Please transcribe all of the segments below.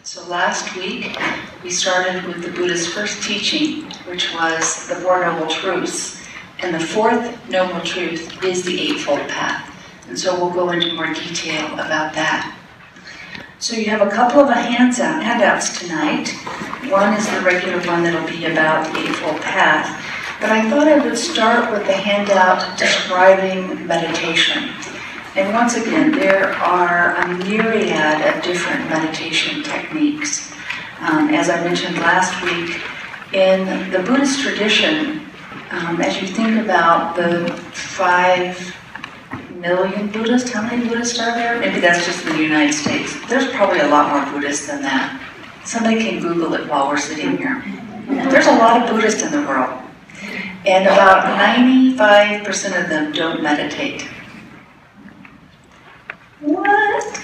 So last week, we started with the Buddha's first teaching, which was the Four Noble Truths. And the fourth Noble Truth is the Eightfold Path. And so we'll go into more detail about that. So you have a couple of handouts tonight. One is the regular one that'll be about the Eightfold Path. But I thought I would start with the handout describing meditation. And once again, there are a myriad of different meditation techniques. As I mentioned last week, in the Buddhist tradition, as you think about the 5 million Buddhists, how many Buddhists are there? Maybe that's just in the United States. There's probably a lot more Buddhists than that. Somebody can Google it while we're sitting here. There's a lot of Buddhists in the world. And about 95% of them don't meditate. What?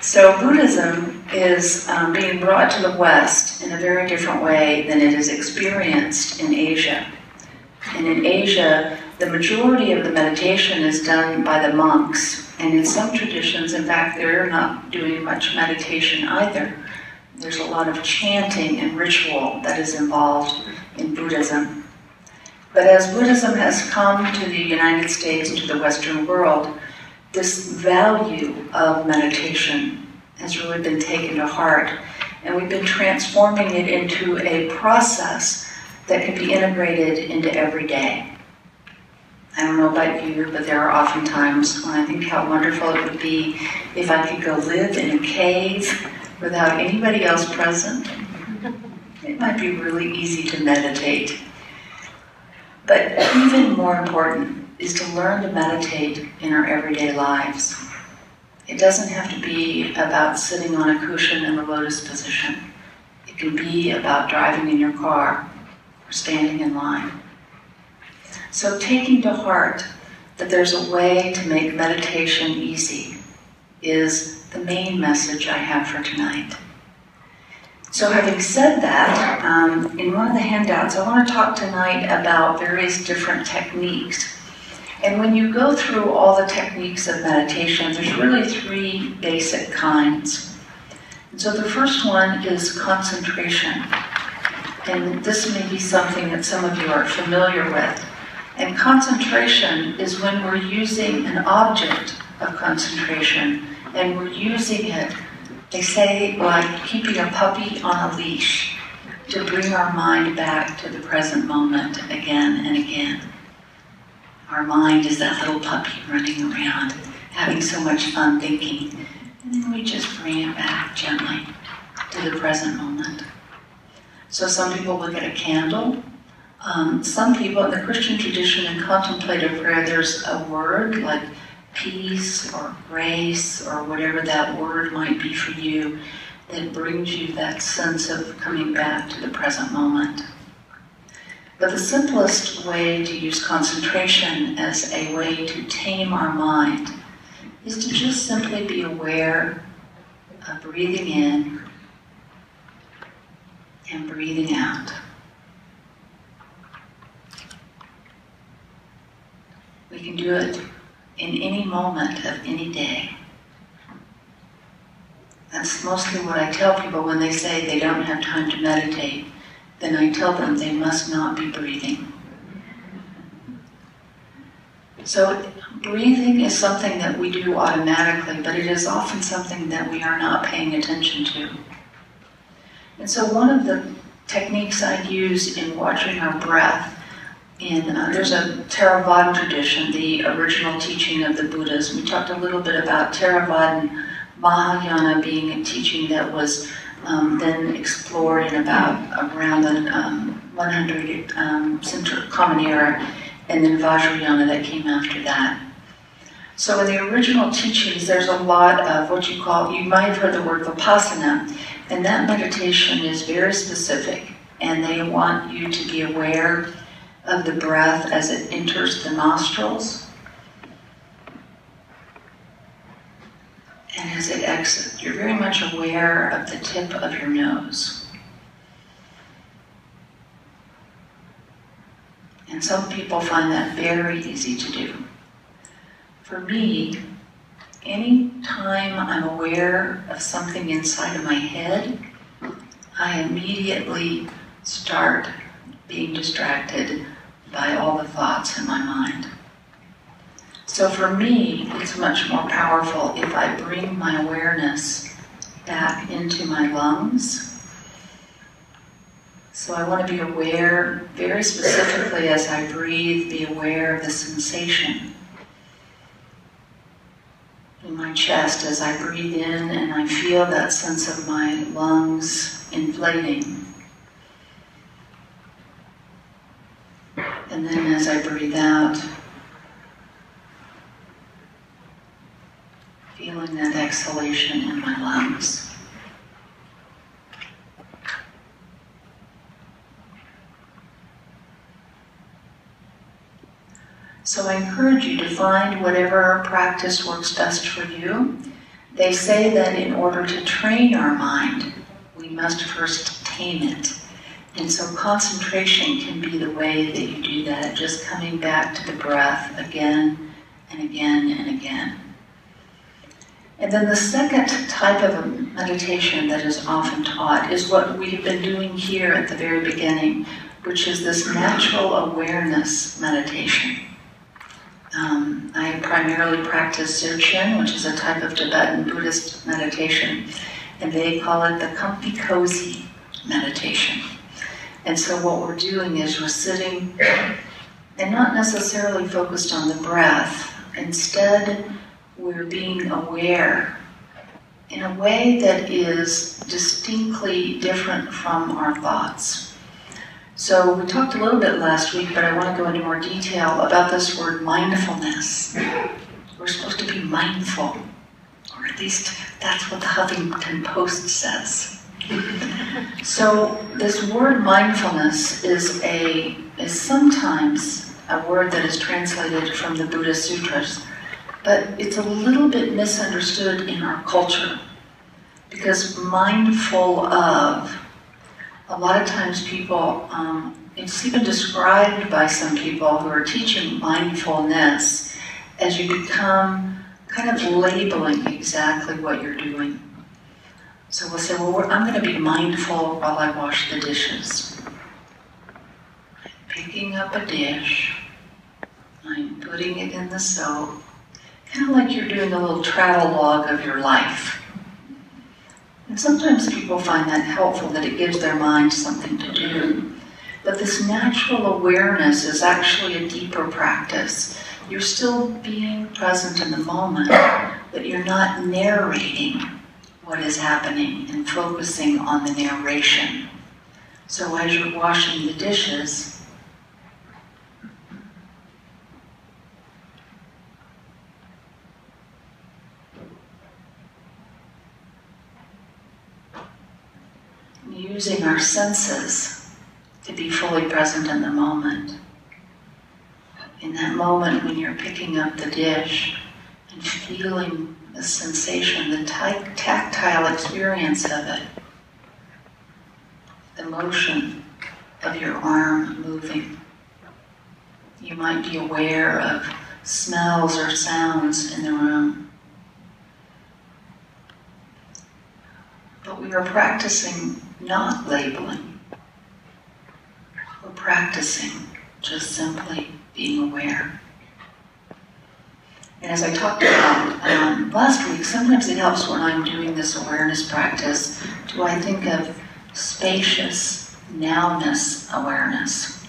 So Buddhism is being brought to the West in a very different way than it is experienced in Asia. And in Asia, the majority of the meditation is done by the monks. And in some traditions, in fact, they're not doing much meditation either. There's a lot of chanting and ritual that is involved in Buddhism. But as Buddhism has come to the United States and to the Western world, this value of meditation has really been taken to heart, and we've been transforming it into a process that can be integrated into every day. I don't know about you, but there are often times when I think how wonderful it would be if I could go live in a cave without anybody else present. It might be really easy to meditate. But even more important is to learn to meditate in our everyday lives. It doesn't have to be about sitting on a cushion in the lotus position. It can be about driving in your car or standing in line. So taking to heart that there's a way to make meditation easy is the main message I have for tonight. So having said that, in one of the handouts, I want to talk tonight about various different techniques. And when you go through all the techniques of meditation, there's really 3 basic kinds. And so the first one is concentration. And this may be something that some of you are familiar with. And concentration is when we're using an object of concentration, and we're using it, they say, like keeping a puppy on a leash, to bring our mind back to the present moment again and again. Our mind is that little puppy running around, having so much fun thinking, and then we just bring it back gently to the present moment. So some people look at a candle. Some people in the Christian tradition in contemplative prayer, there's a word like peace or grace or whatever that word might be for you that brings you that sense of coming back to the present moment. But the simplest way to use concentration as a way to tame our mind is to just simply be aware of breathing in and breathing out. We can do it in any moment of any day. That's mostly what I tell people when they say they don't have time to meditate. Then I tell them they must not be breathing. So breathing is something that we do automatically, but it is often something that we are not paying attention to. And so one of the techniques I use in watching our breath, there's a Theravada tradition, the original teaching of the Buddhas. We talked a little bit about Theravada Mahayana being a teaching that was then explored in about around the 100 Common Era, and then Vajrayana that came after that. So in the original teachings, there's a lot of what you might have heard the word Vipassana, and that meditation is very specific, and they want you to be aware of the breath as it enters the nostrils and as it exits. You're very much aware of the tip of your nose. And some people find that very easy to do. For me, anytime I'm aware of something inside of my head, I immediately start being distracted by all the thoughts in my mind. So for me, it's much more powerful if I bring my awareness back into my lungs. So I want to be aware, very specifically as I breathe, be aware of the sensation in my chest as I breathe in and I feel that sense of my lungs inflating. And then as I breathe out, feeling that exhalation in my lungs. So I encourage you to find whatever practice works best for you. They say that in order to train our mind, we must first tame it. And so concentration can be the way that you do that, just coming back to the breath again and again and again. And then the second type of a meditation that is often taught is what we have been doing here at the very beginning, which is this natural awareness meditation. I primarily practice Dzogchen, which is a type of Tibetan Buddhist meditation, and they call it the comfy cozy meditation. And so what we're doing is we're sitting and not necessarily focused on the breath. Instead, we're being aware in a way that is distinctly different from our thoughts. So we talked a little bit last week, but I want to go into more detail about this word mindfulness. We're supposed to be mindful, or at least that's what the Huffington Post says. So this word mindfulness is sometimes a word that is translated from the Buddhist sutras, but it's a little bit misunderstood in our culture, because mindful of, a lot of times people, it's even described by some people who are teaching mindfulness as you become kind of labeling exactly what you're doing. So we'll say, well, I'm going to be mindful while I wash the dishes. I'm picking up a dish, I'm putting it in the soap, kind of like you're doing a little travel log of your life. And sometimes people find that helpful, that it gives their mind something to do. But this natural awareness is actually a deeper practice. You're still being present in the moment, but you're not narrating what is happening and focusing on the narration. So as you're washing the dishes, using our senses to be fully present in the moment. In that moment when you're picking up the dish and feeling the sensation, the tactile experience of it, the motion of your arm moving. You might be aware of smells or sounds in the room. But we are practicing not labeling. We're practicing just simply being aware. And as I talked about last week, sometimes it helps when I'm doing this awareness practice to, I think of spacious nowness awareness.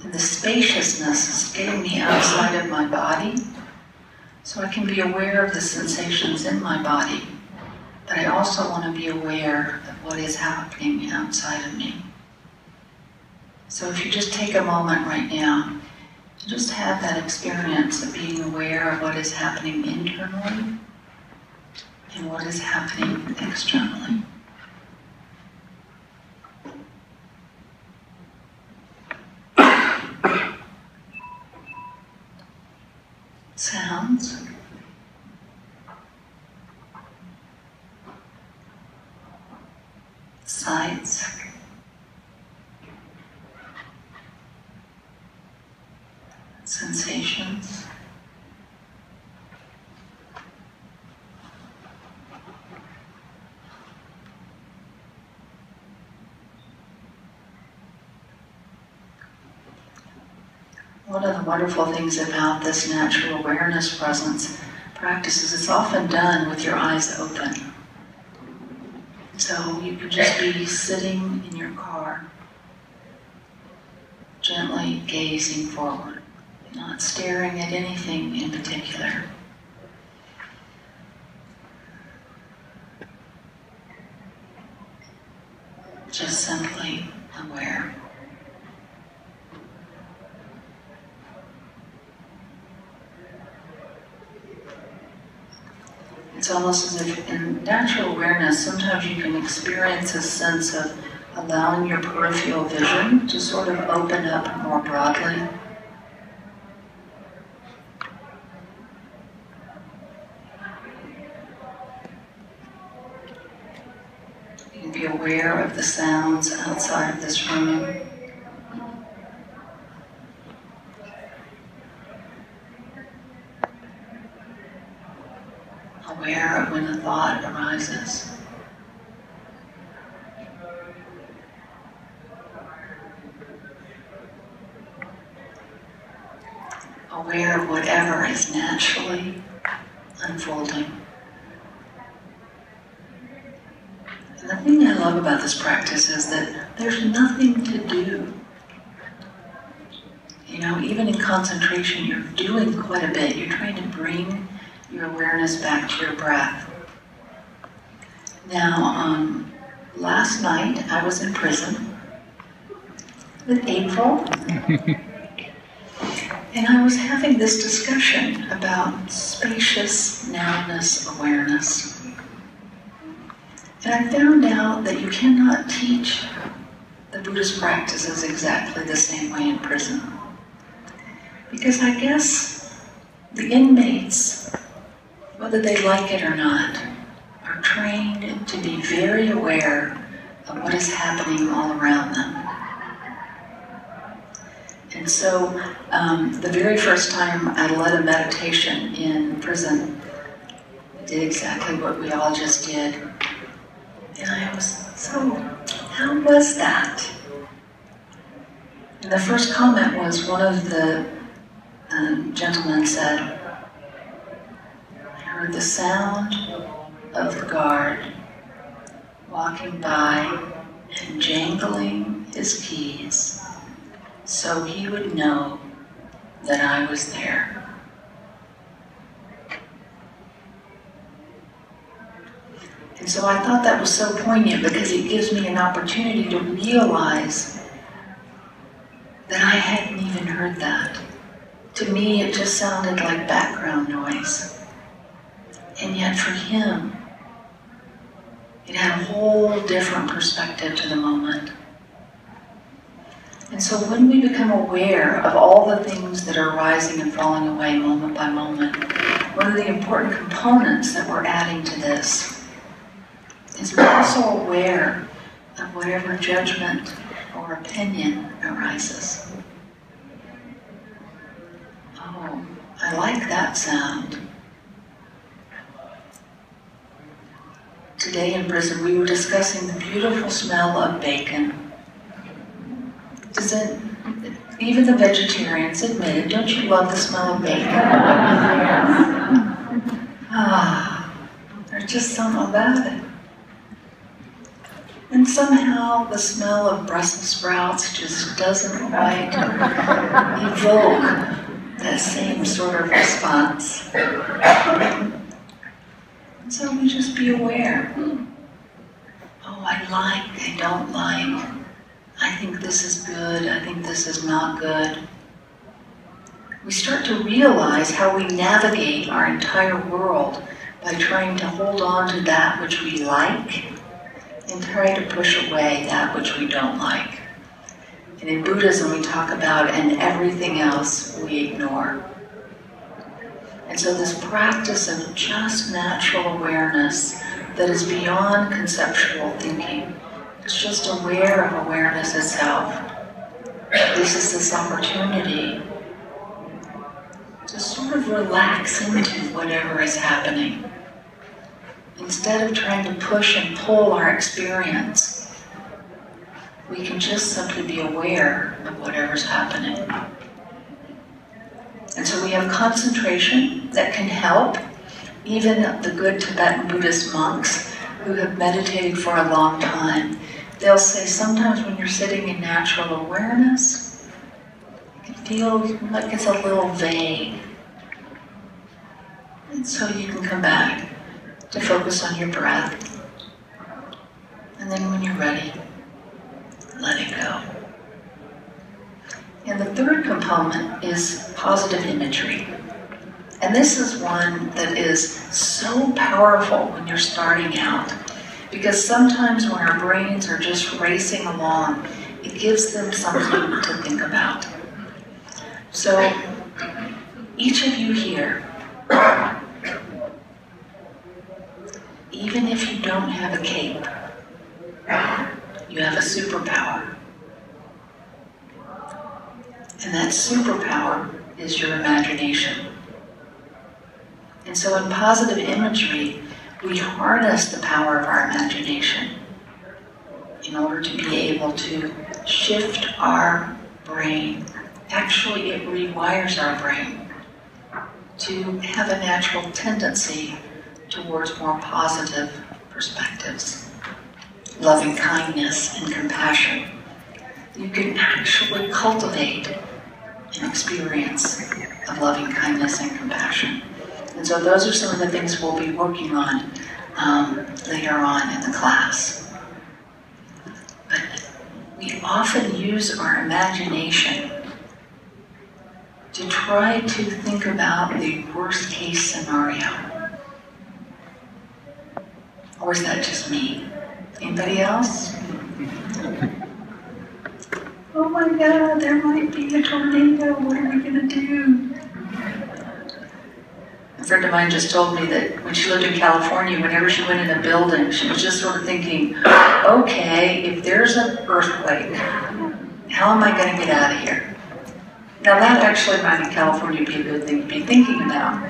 And the spaciousness is getting me outside of my body, so I can be aware of the sensations in my body. But I also want to be aware of what is happening outside of me. So if you just take a moment right now, just have that experience of being aware of what is happening internally and what is happening externally. Sounds. Sights. Sensations. One of the wonderful things about this natural awareness presence practice is it's often done with your eyes open. So you can just be sitting in your car, gently gazing forward, not staring at anything in particular. Just simply aware. It's almost as if in natural awareness, sometimes you can experience a sense of allowing your peripheral vision to sort of open up more broadly. You can be aware of the sounds outside of this room. Aware of when a thought arises. Aware of whatever is naturally unfolding. And the thing I love about this practice is that there's nothing to do. You know, even in concentration, you're doing quite a bit. You're trying to bring your awareness back to your breath. Now, last night I was in prison with April, and I was having this discussion about spacious nowness awareness. And I found out that you cannot teach the Buddhist practices exactly the same way in prison. Because I guess the inmates, whether they like it or not, are trained to be very aware of what is happening all around them. And so, the very first time I led a meditation in prison, I did exactly what we all just did. And I was, so, how was that? And the first comment was, one of the gentlemen said, I heard the sound of the guard walking by and jangling his keys, so he would know that I was there. And so I thought that was so poignant because it gives me an opportunity to realize that I hadn't even heard that. To me, it just sounded like background noise. And yet for him, it had a whole different perspective to the moment. And so when we become aware of all the things that are rising and falling away moment by moment, one of the important components that we're adding to this is we're also aware of whatever judgment or opinion arises. Oh, I like that sound. Today in prison we were discussing the beautiful smell of bacon. Even the vegetarians admit it. Don't you love the smell of bacon? There's just something about it. And somehow the smell of Brussels sprouts just doesn't quite evoke that same sort of response. So we just be aware. Oh, I like, I don't like. I think this is good, I think this is not good. We start to realize how we navigate our entire world by trying to hold on to that which we like and try to push away that which we don't like. And in Buddhism we talk about and everything else we ignore. And so this practice of just natural awareness that is beyond conceptual thinking, it's just aware of awareness itself, gives us this opportunity to sort of relax into whatever is happening. Instead of trying to push and pull our experience, we can just simply be aware of whatever's happening. And so we have concentration that can help. Even the good Tibetan Buddhist monks who have meditated for a long time, they'll say sometimes when you're sitting in natural awareness, it can feel like it's a little vague. And so you can come back to focus on your breath. And then when you're ready, let it go. And the third component is positive imagery. And this is one that is so powerful when you're starting out, because sometimes when our brains are just racing along, it gives them something to think about. So each of you here, even if you don't have a cape, you have a superpower. And that superpower is your imagination. And so in positive imagery, we harness the power of our imagination in order to be able to shift our brain. Actually, it rewires our brain to have a natural tendency towards more positive perspectives, loving kindness and compassion. You can actually cultivate an experience of loving kindness and compassion. And so those are some of the things we'll be working on later on in the class. But we often use our imagination to try to think about the worst case scenario. Or is that just me? Anybody else? Oh my God, there might be a tornado. What are we going to do? A friend of mine just told me that when she lived in California, whenever she went in a building, she was just sort of thinking, okay, if there's an earthquake, how am I going to get out of here? Now that actually might in California be a good thing to be thinking about.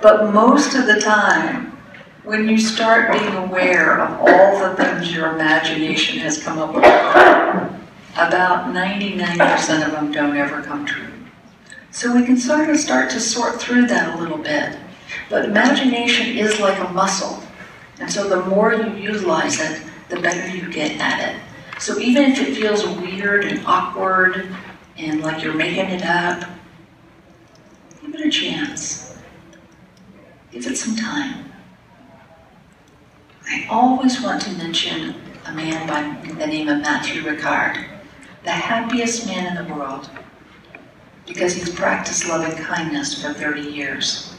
But most of the time, when you start being aware of all the things your imagination has come up with, about 99% of them don't ever come true. So we can sort of start to sort through that a little bit. But imagination is like a muscle. And so the more you utilize it, the better you get at it. So even if it feels weird and awkward and like you're making it up, give it a chance. Give it some time. I always want to mention a man by the name of Matthew Ricard, the happiest man in the world, because he's practiced loving kindness for 30 years.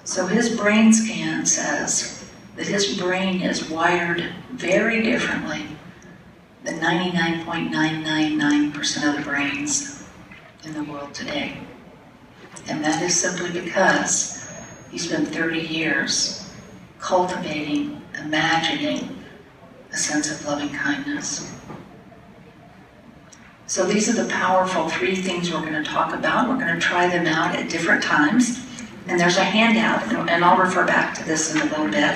So his brain scan says that his brain is wired very differently than 99.999% of the brains in the world today. And that is simply because he spent 30 years cultivating, imagining a sense of loving kindness. So these are the powerful 3 things we're going to talk about. We're going to try them out at different times. And there's a handout, and I'll refer back to this in a little bit.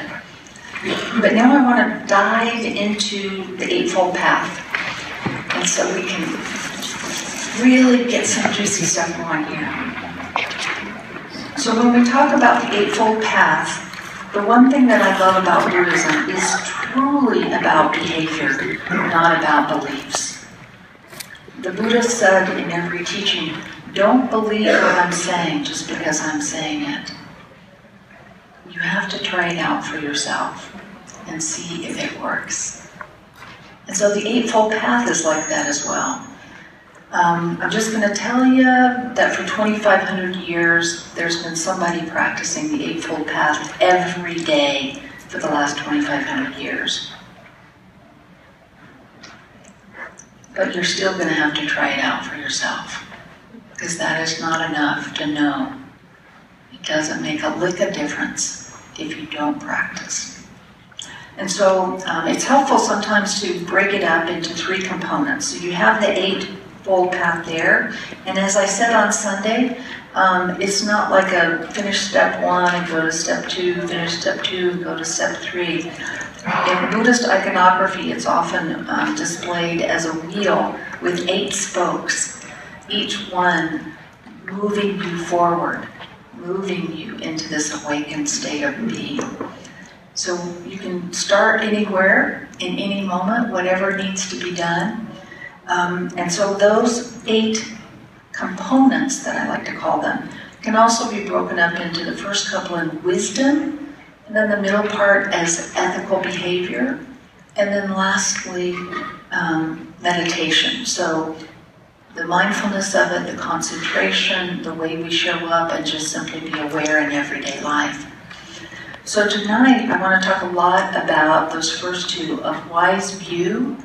But now I want to dive into the Eightfold Path. And so we can really get some juicy stuff going here. So when we talk about the Eightfold Path, the one thing that I love about Buddhism is truly about behavior, not about beliefs. The Buddha said in every teaching, don't believe what I'm saying just because I'm saying it. You have to try it out for yourself and see if it works. And so the Eightfold Path is like that as well. I'm just going to tell you that for 2,500 years, there's been somebody practicing the Eightfold Path every day for the last 2,500 years. But you're still going to have to try it out for yourself, because that is not enough to know. It doesn't make a lick of difference if you don't practice. And so it's helpful sometimes to break it up into 3 components. So you have the Eightfold Path there, and as I said on Sunday, it's not like a finish step 1 and go to step 2, finish step 2 and go to step 3. In Buddhist iconography, it's often displayed as a wheel with 8 spokes, each one moving you forward, moving you into this awakened state of being. So you can start anywhere, in any moment, whatever needs to be done. And so those 8 components, that I like to call them, can also be broken up into the first couple in wisdom, and then the middle part as ethical behavior, and then lastly, meditation. So the mindfulness of it, the concentration, the way we show up, and just simply be aware in everyday life. So tonight, I want to talk a lot about those first 2 of wise view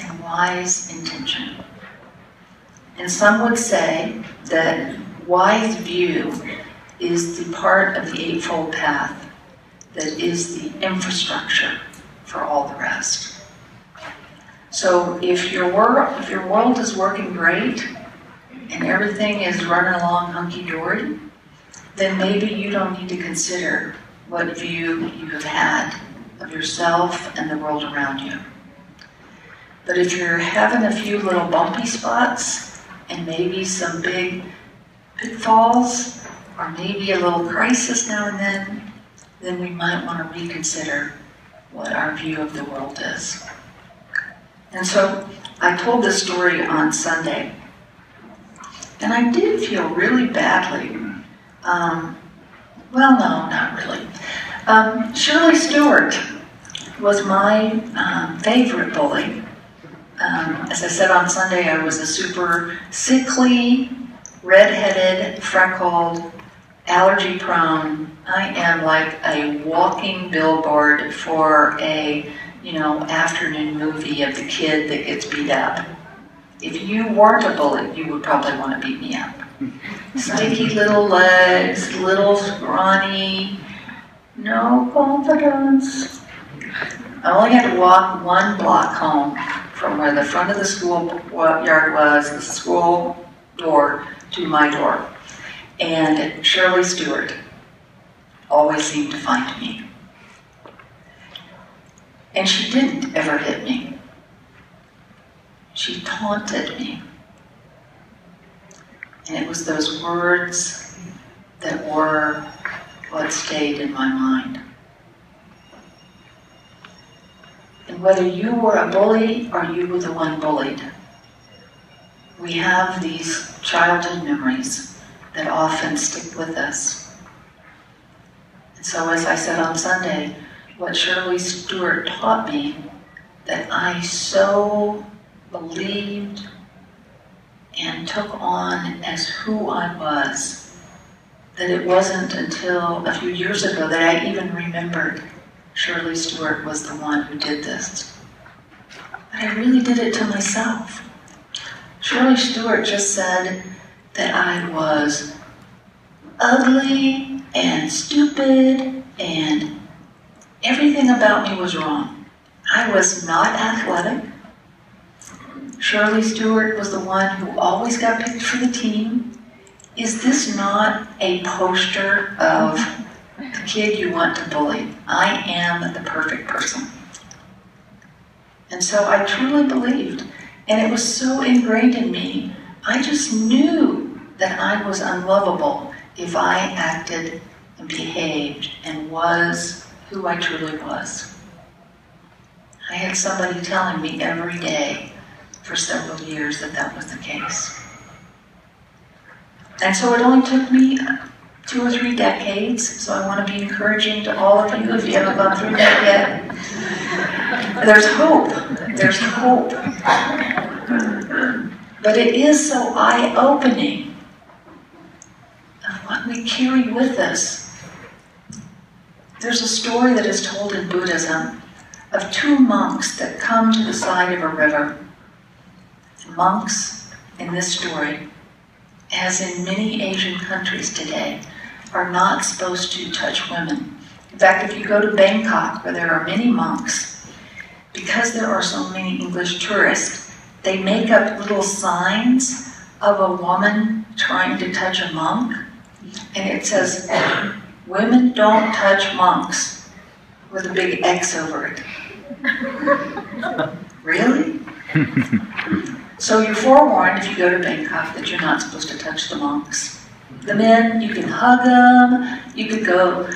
and wise intention. And some would say that wise view is the part of the Eightfold Path that is the infrastructure for all the rest. So if your world is working great and everything is running along hunky-dory, then maybe you don't need to consider what view you have had of yourself and the world around you. But if you're having a few little bumpy spots and maybe some big pitfalls or maybe a little crisis now and then we might want to reconsider what our view of the world is. And so I told this story on Sunday, and I did feel really badly. Well, no, not really. Shirley Stewart was my favorite bully. As I said on Sunday, I was a super sickly, red-headed, freckled, allergy-prone. I am like a walking billboard for a, afternoon movie of the kid that gets beat up. If you weren't a bully, you would probably want to beat me up. Spiky little legs, little scrawny, no confidence. I only had to walk 1 block home from where the front of the school yard was, the school door, to my door. And Shirley Stewart always seemed to find me. And she didn't ever hit me. She taunted me. And it was those words that were what stayed in my mind. And whether you were a bully or you were the one bullied, we have these childhood memories that often stick with us. And so as I said on Sunday, what Shirley Stewart taught me that I so believed and took on as who I was, that it wasn't until a few years ago that I even remembered Shirley Stewart was the one who did this. But I really did it to myself. Shirley Stewart just said that I was ugly and stupid and everything about me was wrong. I was not athletic. Shirley Stewart was the one who always got picked for the team. Is this not a poster of the kid you want to bully? I am the perfect person. And so I truly believed, and it was so ingrained in me, I just knew that I was unlovable if I acted and behaved and was who I truly was. I had somebody telling me every day for several years that that was the case. And so it only took me 2 or 3 decades, so I want to be encouraging to all of you if you haven't gone through that yet. There's hope. There's hope. But it is so eye-opening of what we carry with us. There's a story that is told in Buddhism of 2 monks that come to the side of a river. The monks in this story, as in many Asian countries today, are not supposed to touch women. In fact, if you go to Bangkok, where there are many monks, because there are so many English tourists, they make up little signs of a woman trying to touch a monk, and it says, "Women don't touch monks," with a big X over it. Really? So you're forewarned if you go to Bangkok that you're not supposed to touch the monks. The men, you can hug them, you could go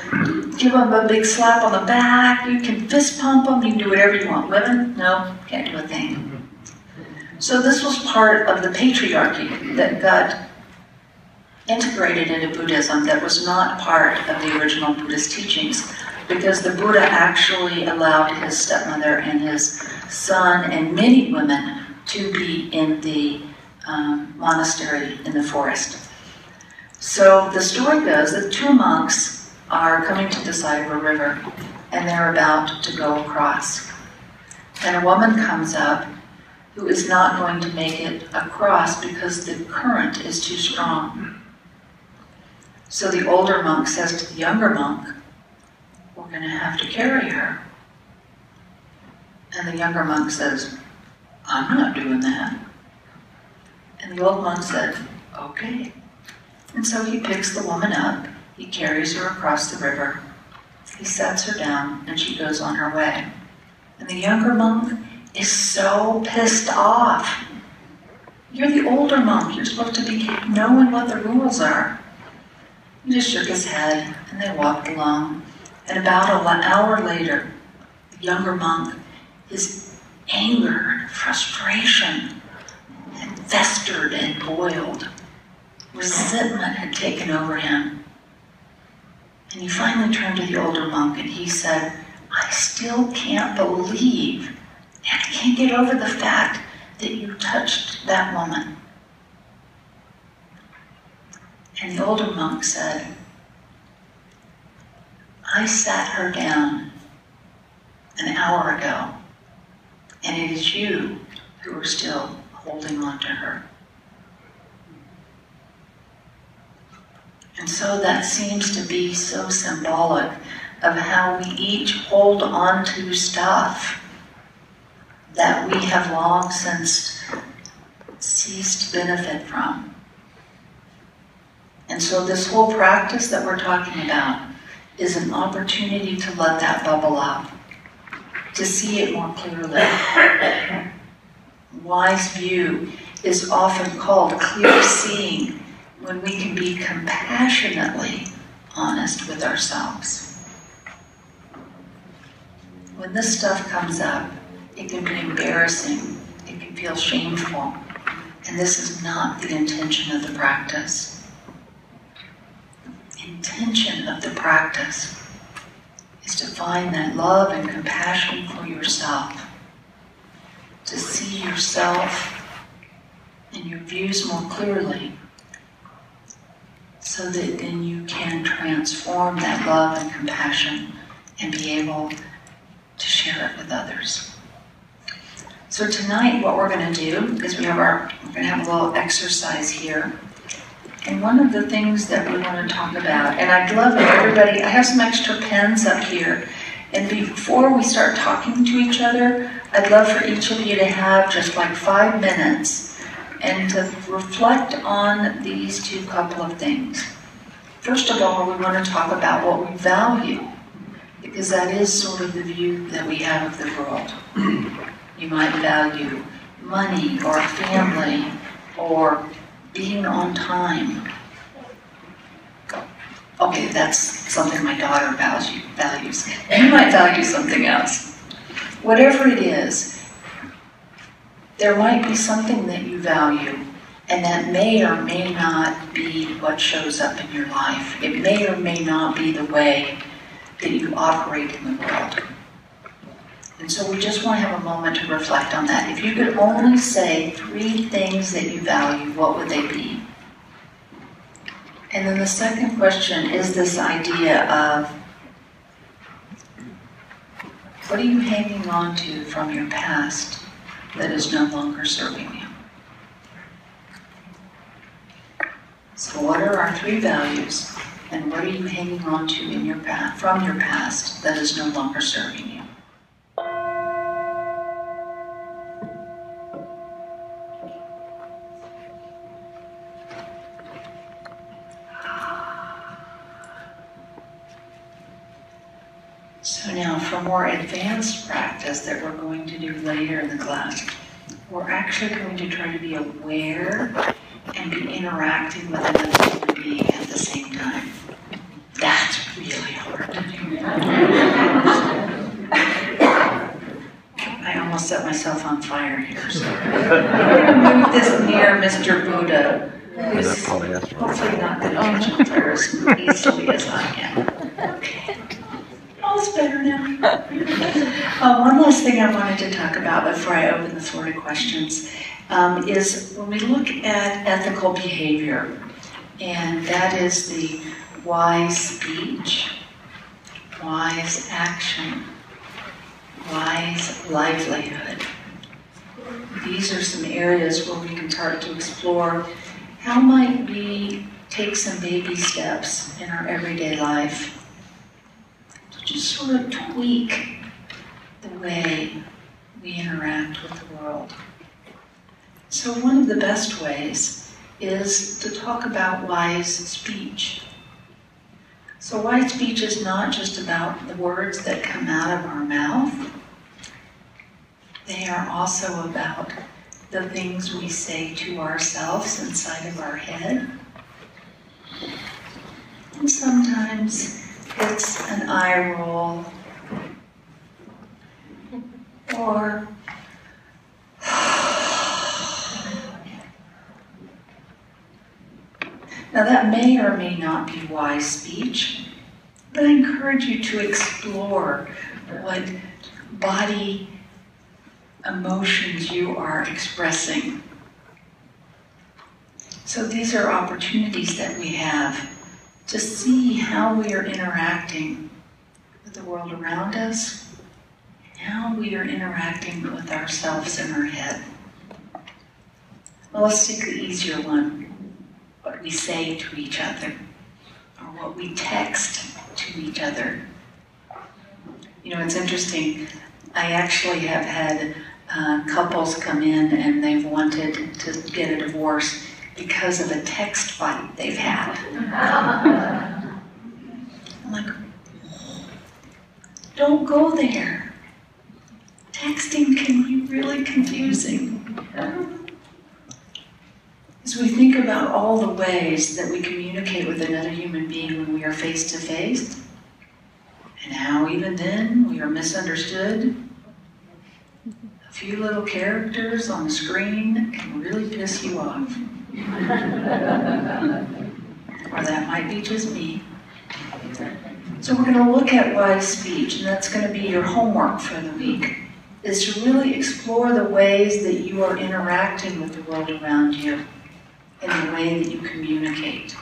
give them a big slap on the back, you can fist pump them, you can do whatever you want. Women, no, can't do a thing. So this was part of the patriarchy that got integrated into Buddhism that was not part of the original Buddhist teachings, because the Buddha actually allowed his stepmother and his son and many women to be in the monastery in the forest. So the story goes that two monks are coming to the side of a river and they're about to go across. And a woman comes up who is not going to make it across because the current is too strong. So the older monk says to the younger monk, "We're going to have to carry her." And the younger monk says, "I'm not doing that." And the old monk said, "Okay." And so he picks the woman up, he carries her across the river, he sets her down, and she goes on her way. And the younger monk is so pissed off. You're the older monk, you're supposed to be knowing what the rules are. He just shook his head, and they walked along. And about an hour later, the younger monk, his anger, frustration had festered and boiled. Resentment had taken over him. And he finally turned to the older monk and he said, "I still can't believe, and I can't get over the fact that you touched that woman." And the older monk said, "I sat her down an hour ago, and it is you who are still holding on to her." And so that seems to be so symbolic of how we each hold on to stuff that we have long since ceased to benefit from. And so this whole practice that we're talking about is an opportunity to let that bubble up, to see it more clearly. Wise view is often called clear seeing, when we can be compassionately honest with ourselves. When this stuff comes up, it can be embarrassing, it can feel shameful, and this is not the intention of the practice. The intention of the practice is to find that love and compassion for yourself, to see yourself and your views more clearly, so that then you can transform that love and compassion and be able to share it with others. So tonight what we're going to do is we're going to have a little exercise here. And one of the things that we want to talk about, and I'd love if everybody, I have some extra pens up here, and before we start talking to each other, I'd love for each of you to have just like 5 minutes and to reflect on these two couple of things. First of all, we want to talk about what we value, because that is sort of the view that we have of the world. You might value money or family or being on time. Okay, that's something my daughter values. You might value something else. Whatever it is, there might be something that you value, and that may or may not be what shows up in your life. It may or may not be the way that you operate in the world. And so we just want to have a moment to reflect on that. If you could only say 3 things that you value, what would they be? And then the second question is this idea of, what are you hanging on to from your past that is no longer serving you? So what are our 3 values, and what are you hanging on to in your from your past that is no longer serving you? So now for more advanced practice that we're going to do later in the class, we're actually going to try to be aware and be interacting with another human being. same time. That's really hard to do. I almost set myself on fire here. So I'm going to move this near Mr. Buddha, who's hopefully not going to catch on fire as easily as I am. Okay. All's better now. One last thing I wanted to talk about before I open the floor to questions is when we look at ethical behavior, and that is the wise speech, wise action, wise livelihood. These are some areas where we can start to explore how might we take some baby steps in our everyday life to just sort of tweak the way we interact with the world. So one of the best ways is to talk about wise speech. So wise speech is not just about the words that come out of our mouth. They are also about the things we say to ourselves inside of our head. And sometimes it's an eye roll, or now that may or may not be wise speech, but I encourage you to explore what body emotions you are expressing. So these are opportunities that we have to see how we are interacting with the world around us, and how we are interacting with ourselves in our head. Well, let's take the easier one. What we say to each other, or what we text to each other. You know, it's interesting. I actually have had couples come in and they've wanted to get a divorce because of a text fight they've had. I'm like, don't go there. Texting can be really confusing. As we think about all the ways that we communicate with another human being when we are face to face, and how even then we are misunderstood, a few little characters on the screen can really piss you off. Or that might be just me. So we're going to look at wise speech, and that's going to be your homework for the week, is to really explore the ways that you are interacting with the world around you in the way that you communicate.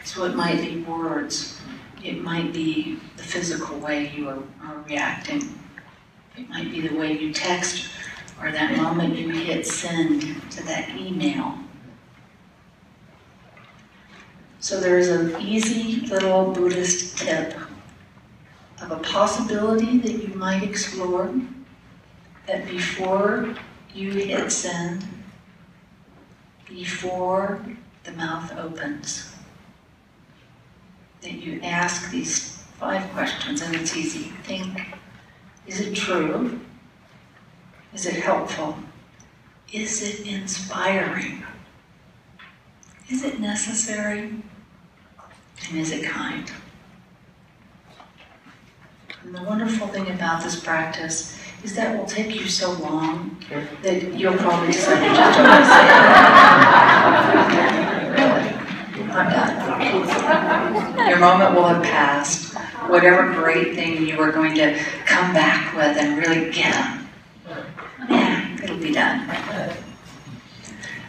So it might be words, it might be the physical way you are reacting, it might be the way you text, or that moment you hit send to that email. So there is an easy little Buddhist tip of a possibility that you might explore, that before you hit send, before the mouth opens, that you ask these 5 questions, and it's easy. Think, is it true? Is it helpful? Is it inspiring? Is it necessary? And is it kind? And the wonderful thing about this practice is that it will take you so long that you'll probably decide to just I'm done. Your moment will have passed. Whatever great thing you are going to come back with and really get them, yeah, it'll be done.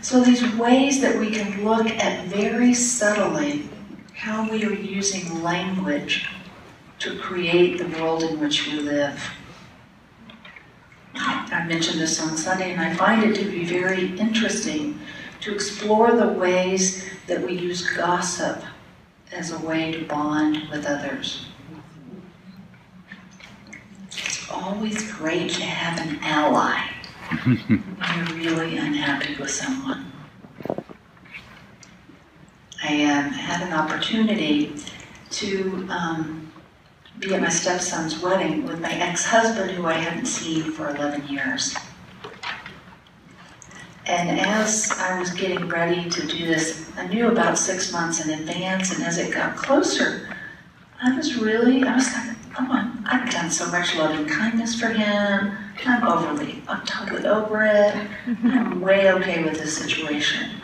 So these ways that we can look at very subtly how we are using language to create the world in which we live. I mentioned this on Sunday, and I find it to be very interesting to explore the ways that we use gossip as a way to bond with others. It's always great to have an ally when you're really unhappy with someone. I had an opportunity to be at my stepson's wedding with my ex-husband, who I hadn't seen for 11 years. And as I was getting ready to do this, I knew about 6 months in advance, and as it got closer, I was like, come on, I've done so much loving kindness for him. I'm totally over it. I'm way okay with this situation.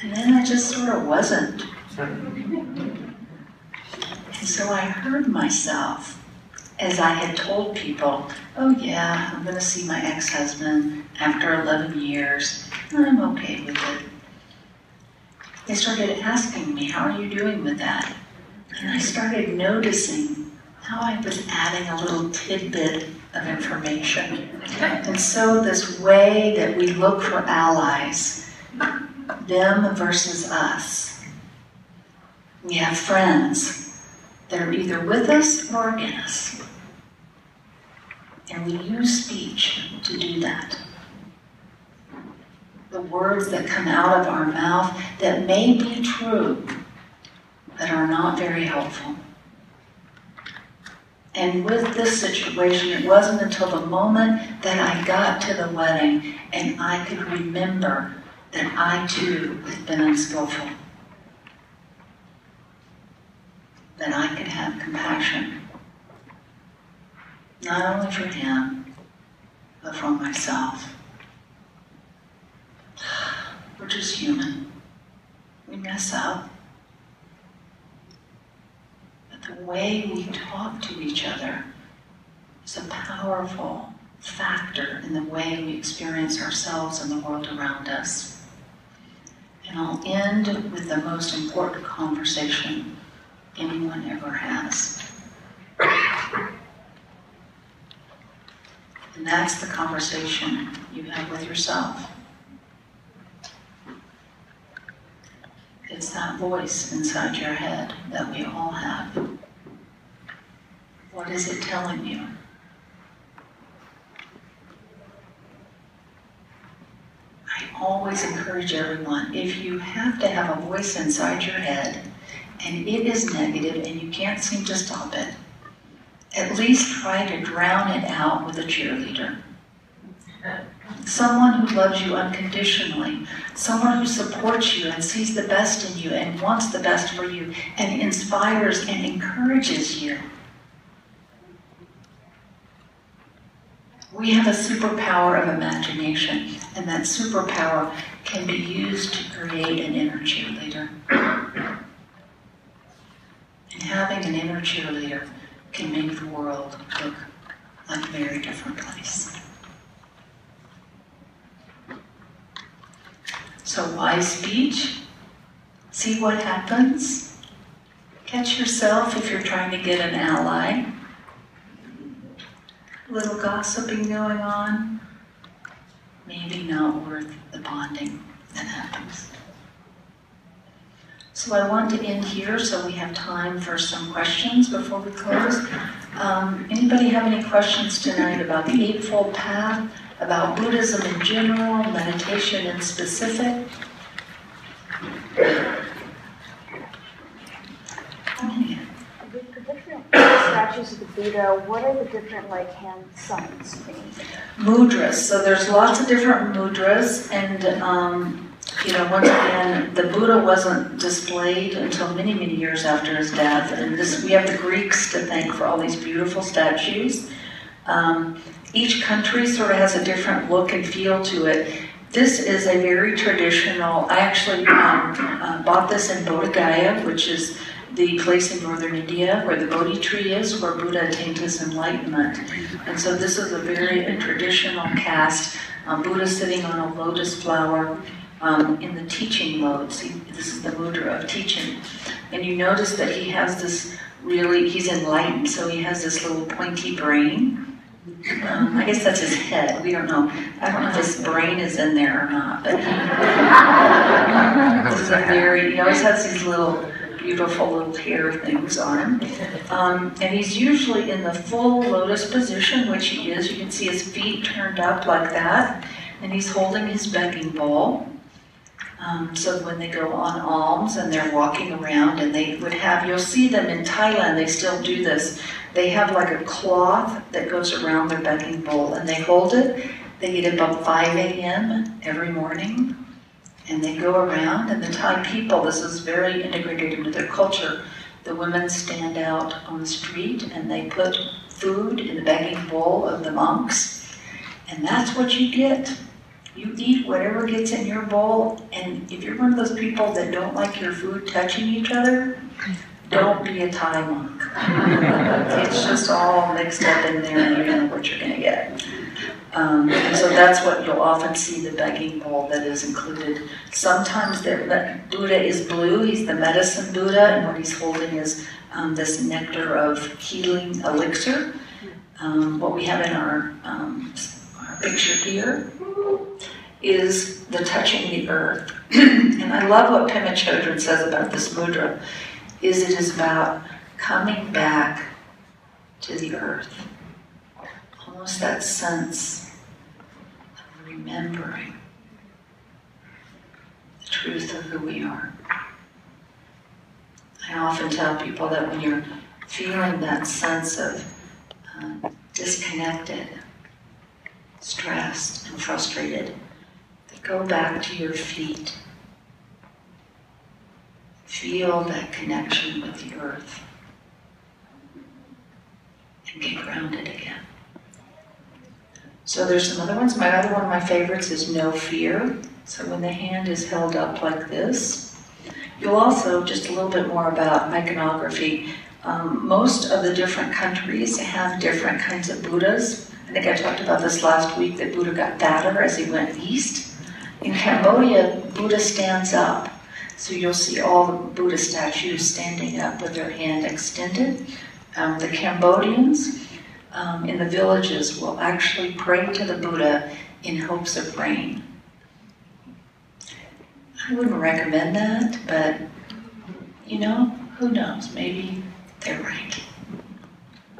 And then I just sort of wasn't. And so I heard myself as I had told people, oh yeah, I'm going to see my ex-husband after 11 years. I'm okay with it. They started asking me, how are you doing with that? And I started noticing how I was adding a little tidbit of information. And so this way that we look for allies, them versus us. We have friends that are either with us or against us. And we use speech to do that. The words that come out of our mouth that may be true, but are not very helpful. And with this situation, it wasn't until the moment that I got to the wedding and I could remember that I too had been unskillful. That I could have compassion. Not only for him, but for myself. We're just human. We mess up. But the way we talk to each other is a powerful factor in the way we experience ourselves and the world around us. And I'll end with the most important conversation anyone ever has. And that's the conversation you have with yourself. It's that voice inside your head that we all have. What is it telling you? I always encourage everyone, if you have to have a voice inside your head and it is negative and you can't seem to stop it, at least try to drown it out with a cheerleader. Someone who loves you unconditionally, someone who supports you and sees the best in you and wants the best for you and inspires and encourages you. We have a superpower of imagination, and that superpower can be used to create an inner cheerleader. And having an inner cheerleader can make the world look like a very different place. So wise speech, see what happens. Catch yourself if you're trying to get an ally. A little gossiping going on, maybe not worth the bonding that happens. So I want to end here so we have time for some questions before we close. Anybody have any questions tonight about the Eightfold Path, about Buddhism in general, meditation in specific? The different statues of the Buddha, what are the different hand signs mean? Mudras. So there's lots of different mudras, and once again, the Buddha wasn't displayed until many, many years after his death. And we have the Greeks to thank for all these beautiful statues. Each country sort of has a different look and feel to it. This is a very traditional, I actually bought this in Bodh Gaya, which is the place in northern India where the Bodhi tree is, where Buddha attained his enlightenment. And so this is a very traditional cast. Buddha sitting on a lotus flower in the teaching mode. See, this is the mudra of teaching. And you notice that he has this he's enlightened, so he has this little pointy brain. I guess that's his head. We don't know. I don't know if his brain is in there or not, but this is he always has these little beautiful little hair things on him. And he's usually in the full lotus position, which he is. You can see his feet turned up like that, and he's holding his begging bowl. So when they go on alms and they're walking around, and they would have, you'll see them in Thailand, they still do this. They have like a cloth that goes around their begging bowl, and they hold it, They get up at 5 a.m. every morning, and they go around, and the Thai people, this is very integrated into their culture, the women stand out on the street and they put food in the begging bowl of the monks, and that's what you get. You eat whatever gets in your bowl, and if you're one of those people that don't like your food touching each other, don't be a Thai monk. It's just all mixed up in there and you know what you're gonna get. And so that's what you'll often see, the begging bowl that is included. Sometimes the Buddha is blue, he's the medicine Buddha, and what he's holding is this nectar of healing elixir. What we have in our picture here is the touching the earth. And I love what Pema Chodron says about this mudra, is it is about coming back to the earth. Almost that sense of remembering the truth of who we are. I often tell people that when you're feeling that sense of disconnected, stressed, and frustrated, go back to your feet. Feel that connection with the earth and get grounded again. So there's some other ones. Other one of my favorites is no fear. So when the hand is held up like this, you'll also, just a little bit more about iconography, most of the different countries have different kinds of Buddhas. I think I talked about this last week, that Buddha got fatter as he went east. In Cambodia, Buddha stands up. So you'll see all the Buddha statues standing up with their hand extended. The Cambodians in the villages will actually pray to the Buddha in hopes of rain. I wouldn't recommend that, but you know, who knows, maybe they're right.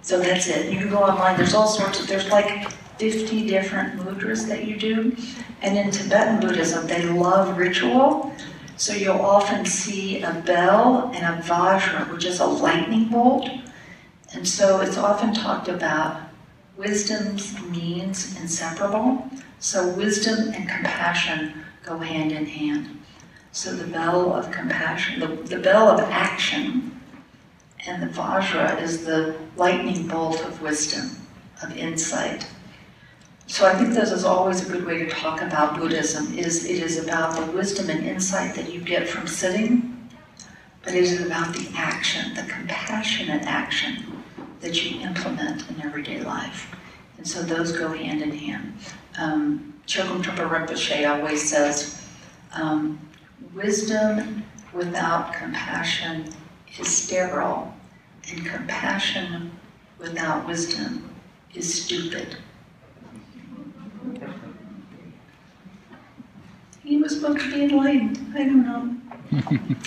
So that's it. You can go online, there's all sorts of, there's like 50 different mudras that you do. And in Tibetan Buddhism, they love ritual. So you'll often see a bell and a vajra, which is a lightning bolt. And so it's often talked about wisdom's means inseparable. So wisdom and compassion go hand in hand. So the bell of compassion, the bell of action, and the vajra is the lightning bolt of wisdom, of insight. So I think this is always a good way to talk about Buddhism, it is about the wisdom and insight that you get from sitting, but it is about the action, the compassionate action that you implement in everyday life. And so those go hand in hand. Chogyam Trungpa Rinpoche always says, wisdom without compassion is sterile, and compassion without wisdom is stupid. He was supposed to be enlightened. I don't know.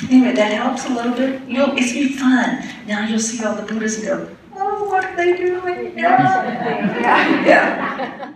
Anyway, that helps a little bit. It's be fun. Now you'll see all the Buddhas and go, oh, what are they doing? Yeah. Yeah.